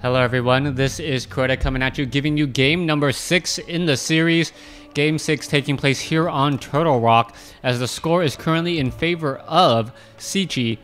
Hello everyone, this is Crota coming at you, giving you game number 6 in the series. Game 6 taking place here on Turtle Rock, as the score is currently in favor of Cechi,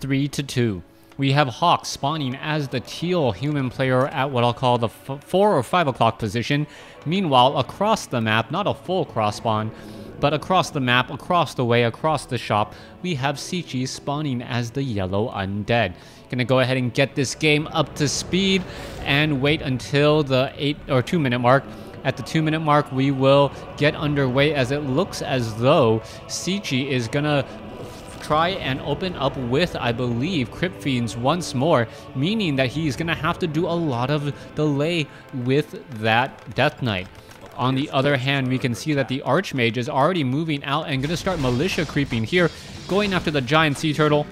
3-2. We have Hawk spawning as the teal human player at what I'll call the 4 or 5 o'clock position. Meanwhile, across the map, not a full cross spawn, but across the map, across the way, across the shop, we have Cechi spawning as the yellow undead. Gonna go ahead and get this game up to speed and wait until the 2 minute mark. At the 2 minute mark, we will get underway, as it looks as though Cechi is gonna try and open up with, I believe, Crypt Fiends once more, meaning that he's gonna have to do a lot of delay with that Death Knight. On the other hand, we can see that the Archmage is already moving out and gonna start militia creeping here, going after the giant sea turtle.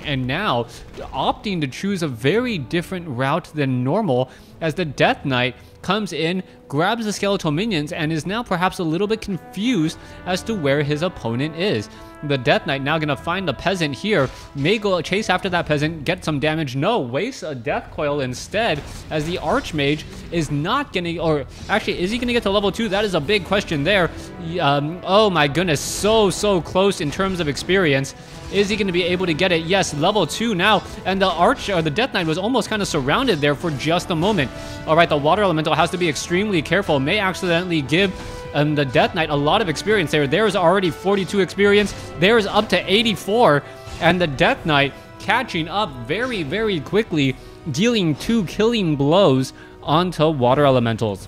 And now, opting to choose a very different route than normal, as the Death Knight comes in, grabs the skeletal minions, and is now perhaps a little bit confused as to where his opponent is. The Death Knight now gonna find the peasant here, may go chase after that peasant, get some damage. No, wastes a death coil instead, as the Archmage is not gonna, or actually, is he gonna get to level 2? That is a big question there. Oh my goodness, so close in terms of experience. Is he going to be able to get it? Yes, level 2 now, and the Death Knight was almost kind of surrounded there for just a moment. All right, the Water Elemental has to be extremely careful, may accidentally give the Death Knight a lot of experience there. There's already 42 experience, there's up to 84, and the Death Knight catching up very quickly, dealing 2 killing blows onto Water Elementals.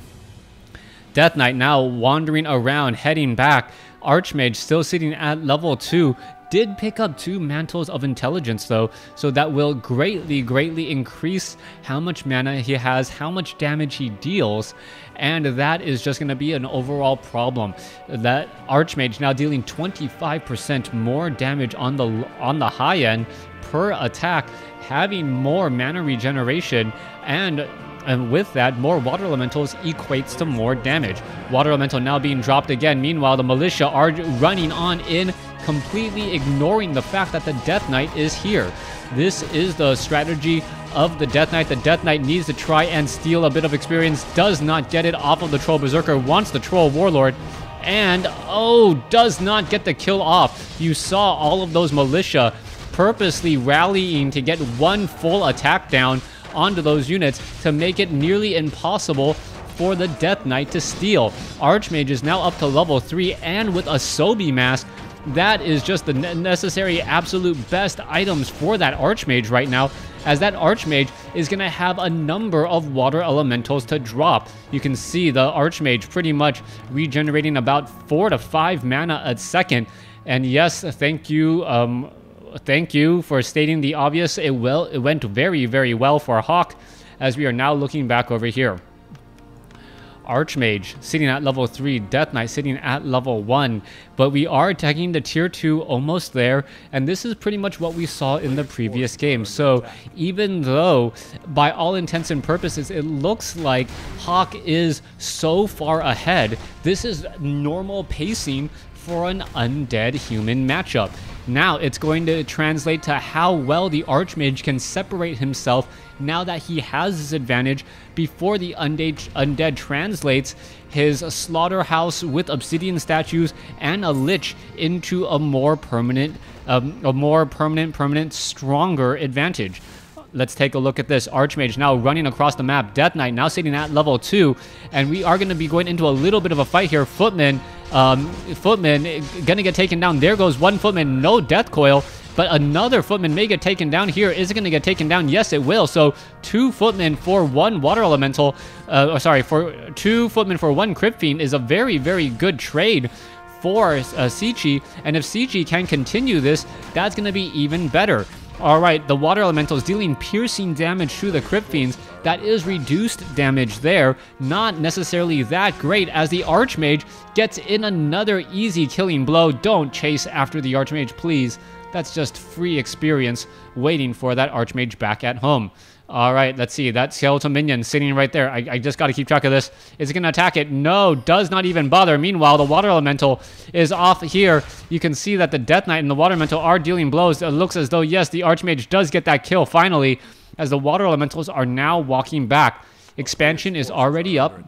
Death Knight now wandering around, heading back. Archmage still sitting at level 2. Did pick up 2 Mantles of Intelligence though, so that will greatly increase how much mana he has, how much damage he deals, and that is just going to be an overall problem. That Archmage now dealing 25% more damage on the high end per attack, having more mana regeneration, and with that, more Water Elementals equates to more damage. Water Elemental now being dropped again. Meanwhile, the Militia are running on in, completely ignoring the fact that the Death Knight is here. This is the strategy of the Death Knight. The Death Knight needs to try and steal a bit of experience. Does not get it off of the Troll Berserker. Wants the Troll Warlord. And, oh, does not get the kill off. You saw all of those Militia purposely rallying to get one full attack down onto those units to make it nearly impossible for the Death Knight to steal. Archmage is now up to level 3, and with a Sobi Mask, that is just the necessary absolute best items for that Archmage right now, as that Archmage is going to have a number of Water Elementals to drop. You can see the Archmage pretty much regenerating about 4 to 5 mana a second. And yes, thank you for stating the obvious. It went very well for Hawk, as we are now looking back over here. Archmage sitting at level 3, Death Knight sitting at level 1, but we are taking the tier 2 almost there, and this is pretty much what we saw in the previous game. So even though by all intents and purposes it looks like Hawk is so far ahead, this is normal pacing for an undead human matchup. Now it's going to translate to how well the Archmage can separate himself now that he has this advantage before the undead translates his slaughterhouse with obsidian statues and a lich into a more permanent, stronger advantage. Let's take a look at this. Archmage now running across the map. Death Knight now sitting at level 2. And we are going to be going into a little bit of a fight here. Footman gonna get taken down. There goes one Footman. No death coil. But another Footman may get taken down here. Is it going to get taken down? Yes, it will. So 2 Footmen for 1 Water Elemental. For 2 Footmen for 1 Crypt Fiend is a very good trade for Cechi. And if Cechi can continue this, that's going to be even better. Alright, the Water Elemental is dealing piercing damage to the Crypt Fiends. That is reduced damage there. Not necessarily that great, as the Archmage gets in another easy killing blow. Don't chase after the Archmage, please. That's just free experience waiting for that Archmage back at home. All right, let's see. That skeletal minion sitting right there. I just got to keep track of this. Is it going to attack it? No, does not even bother. Meanwhile, the Water Elemental is off here. You can see that the Death Knight and the Water Elemental are dealing blows. It looks as though, yes, the Archmage does get that kill finally. as the water elementals are now walking back. Expansion is already up.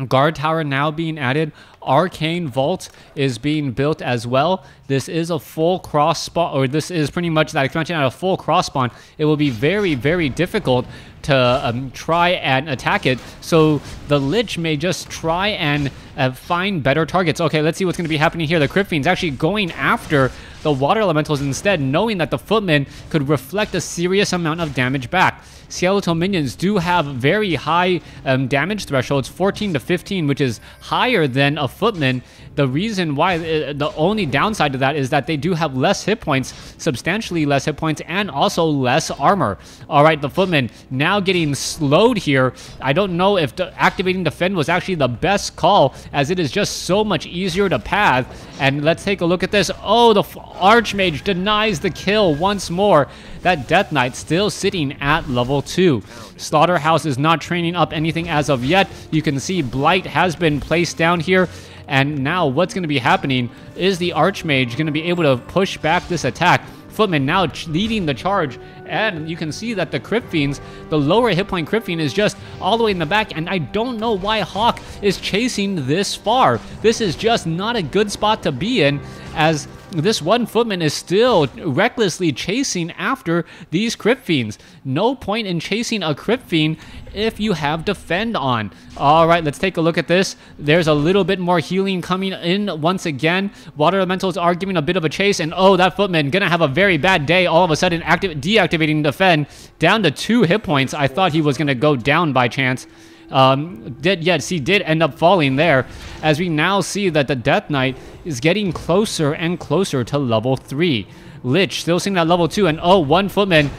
Guard tower now being added. Arcane vault is being built as well. This is a full cross spawn, or this is pretty much that expansion at a full cross spawn. It will be very, very difficult to try and attack it. So the Lich may just try and find better targets. Okay, let's see what's going to be happening here. The Crypt Fiend's actually going after the water elementals instead, knowing that the Footmen could reflect a serious amount of damage back. Skeletal minions do have very high damage thresholds, 14 to 15, which is higher than a Footman. The reason why, the only downside to that is that they do have less hit points, substantially less hit points, and also less armor. All right, the Footman now getting slowed here. I don't know if activating Defend was actually the best call, as it is just so much easier to path. And let's take a look at this. Oh, the Archmage denies the kill once more. That Death Knight still sitting at level 2. Slaughterhouse is not training up anything as of yet. You can see Blight has been placed down here. And now what's going to be happening is the Archmage going to be able to push back this attack. Footman now leading the charge, and you can see that the Crypt Fiends, the lower hit point Crypt Fiend, is just all the way in the back, and I don't know why Hawk is chasing this far. This is just not a good spot to be in, as this one Footman is still recklessly chasing after these Crypt Fiends. No point in chasing a Crypt Fiend if you have Defend on. All right, let's take a look at this. There's a little bit more healing coming in once again. Water Elementals are giving a bit of a chase, and oh, that Footman gonna have a very bad day. All of a sudden, deactivating Defend down to 2 hit points. I thought he was gonna go down by chance. He did end up falling there, as we now see that the Death Knight is getting closer and closer to level 3. Lich still sitting at level 2, and oh, one Footman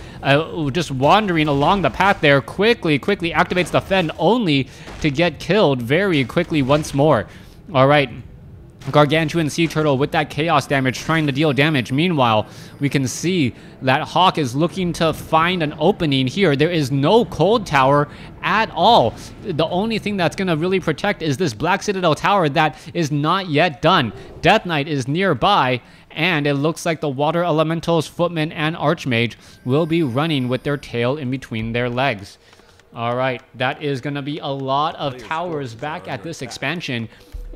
just wandering along the path there, quickly activates Defend, only to get killed very quickly once more. All right, Gargantuan Sea Turtle with that chaos damage trying to deal damage. Meanwhile, we can see that Hawk is looking to find an opening here. There is no cold tower at all. The only thing that's going to really protect is this Black Citadel tower that is not yet done. Death Knight is nearby, and it looks like the Water Elementals, Footman, and Archmage will be running with their tail in between their legs. All right, that is going to be a lot of towers back at this expansion.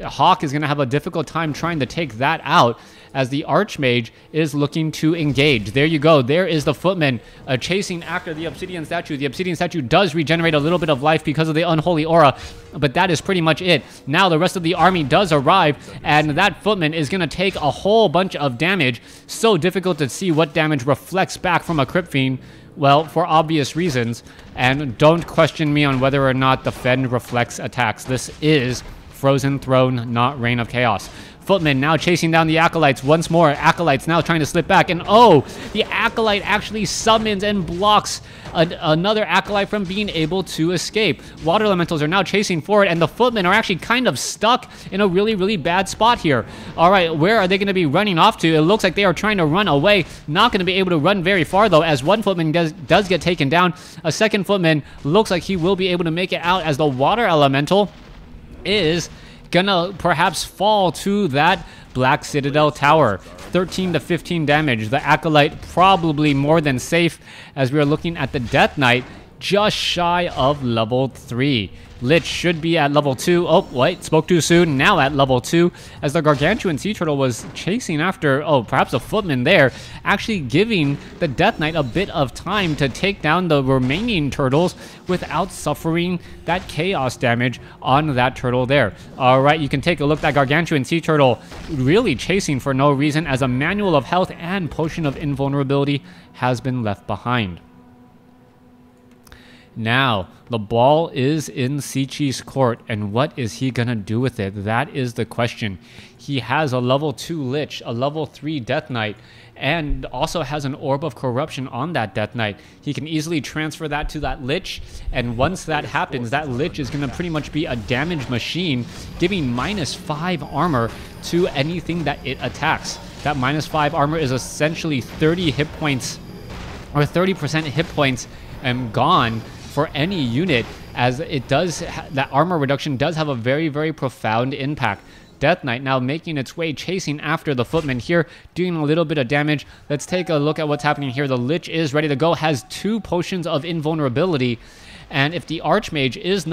Hawk is going to have a difficult time trying to take that out, as the Archmage is looking to engage. There you go. There is the Footman chasing after the Obsidian Statue. The Obsidian Statue does regenerate a little bit of life because of the Unholy Aura, but that is pretty much it. Now the rest of the army does arrive, and that Footman is going to take a whole bunch of damage. So difficult to see what damage reflects back from a Crypt Fiend. Well, for obvious reasons, and don't question me on whether or not Defend reflects attacks. This is Frozen Throne, not Reign of Chaos. Footman now chasing down the Acolytes once more. Acolytes now trying to slip back, and oh, the Acolyte actually summons and blocks another Acolyte from being able to escape. Water Elementals are now chasing forward, and the Footmen are actually kind of stuck in a really bad spot here. All right, where are they going to be running off to? It looks like they are trying to run away. Not going to be able to run very far, though, as one Footman does get taken down. A second Footman looks like he will be able to make it out, as the Water Elemental is gonna perhaps fall to that Black Citadel tower. 13 to 15 damage. The Acolyte probably more than safe, as we are looking at the Death Knight just shy of level 3. Lich should be at level 2. Oh, wait, spoke too soon. Now at level 2, as the Gargantuan Sea Turtle was chasing after, oh, perhaps a Footman there, actually giving the Death Knight a bit of time to take down the remaining turtles without suffering that chaos damage on that turtle there. All right, you can take a look. That Gargantuan Sea Turtle really chasing for no reason, as a Manual of Health and Potion of Invulnerability has been left behind. Now, the ball is in Cechi's court, and what is he going to do with it? That is the question. He has a level 2 Lich, a level 3 Death Knight, and also has an Orb of Corruption on that Death Knight. He can easily transfer that to that Lich, and once that happens, that Lich is going to pretty much be a damage machine, giving -5 armor to anything that it attacks. That -5 armor is essentially 30 hit points, or 30% hit points gone for any unit, as it does, that armor reduction does have a very profound impact. Death Knight now making its way, chasing after the Footman here, doing a little bit of damage. Let's take a look at what's happening here. The Lich is ready to go, has 2 potions of invulnerability. And if the Archmage is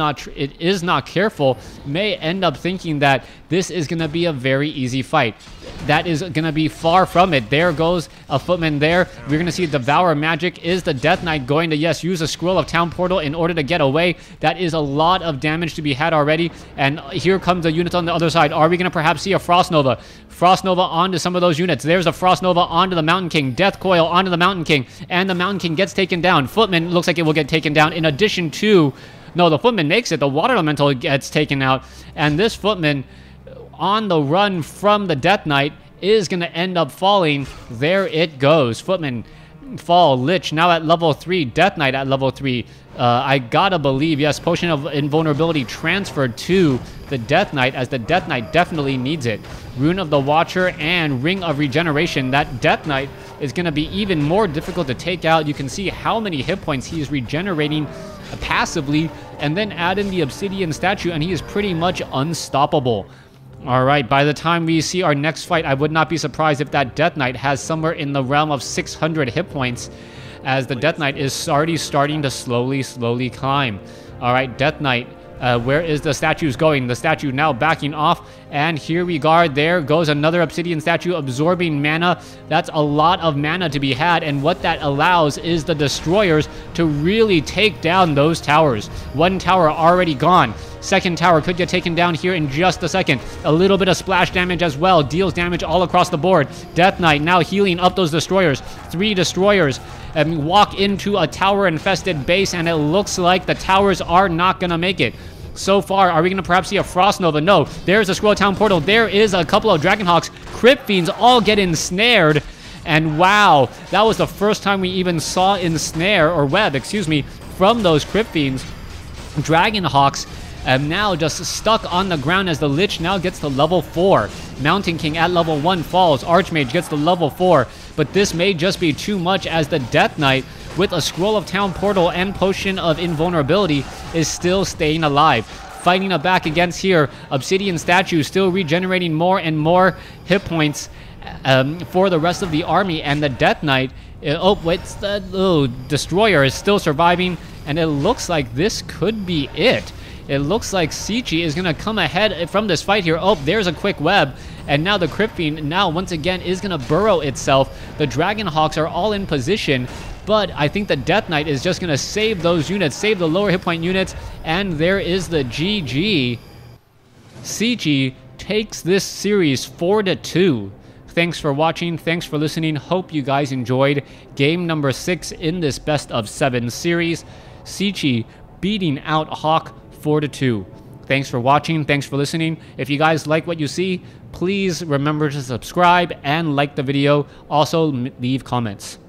not careful, may end up thinking that this is going to be a very easy fight. That is going to be far from it. There goes a Footman there. We're going to see Devour Magic. Is the Death Knight going to, yes, use a Scroll of Town Portal in order to get away? That is a lot of damage to be had already. And here comes the units on the other side. Are we going to perhaps see a Frost Nova? Frost Nova onto some of those units. There's a Frost Nova onto the Mountain King. Death Coil onto the Mountain King. And the Mountain King gets taken down. Footman looks like it will get taken down. In addition to... No, the Footman makes it. The Water Elemental gets taken out. And this Footman on the run from the Death Knight is going to end up falling. There it goes. Footman fall. Lich now at level 3. Death Knight at level 3. I gotta believe, yes, Potion of Invulnerability transferred to the Death Knight, as the Death Knight definitely needs it. Rune of the Watcher and Ring of Regeneration. That Death Knight is going to be even more difficult to take out. You can see how many hit points he is regenerating passively, and then add in the Obsidian Statue, and he is pretty much unstoppable. Alright, by the time we see our next fight, I would not be surprised if that Death Knight has somewhere in the realm of 600 hit points, as the Death Knight is already starting to slowly climb. Alright, Death Knight, where is the statues going? The statue now backing off, and here we go. There goes another Obsidian Statue absorbing mana. That's a lot of mana to be had, and what that allows is the Destroyers to really take down those towers. One tower already gone. Second tower could get taken down here in just a second. A little bit of splash damage as well. Deals damage all across the board. Death Knight now healing up those Destroyers. 3 Destroyers walk into a tower-infested base, and it looks like the towers are not going to make it. So far, are we going to perhaps see a Frost Nova? No. There's a Scroll Town Portal. There is a couple of Dragonhawks. Crypt Fiends all get ensnared. And wow, that was the first time we even saw ensnare, or web, excuse me, from those Crypt Fiends. Dragonhawks now just stuck on the ground as the Lich now gets to level 4. Mountain King at level 1 falls. Archmage gets to level 4. But this may just be too much, as the Death Knight, with a Scroll of Town Portal and Potion of Invulnerability, is still staying alive. Fighting a back against here. Obsidian Statue still regenerating more and more hit points for the rest of the army. And the Death Knight, Destroyer is still surviving. And it looks like this could be it. It looks like Cechi is going to come ahead from this fight here. Oh, there's a quick web. And now the Crypt Fiend now once again is going to burrow itself. The Dragonhawks are all in position. But I think the Death Knight is just going to save those units, save the lower hit point units. And there is the GG. Cechi takes this series 4-2. Thanks for watching. Thanks for listening. Hope you guys enjoyed game number 6 in this best of 7 series. Cechi beating out Hawk 4-2. Thanks for watching. Thanks for listening. If you guys like what you see, please remember to subscribe and like the video. Also, leave comments.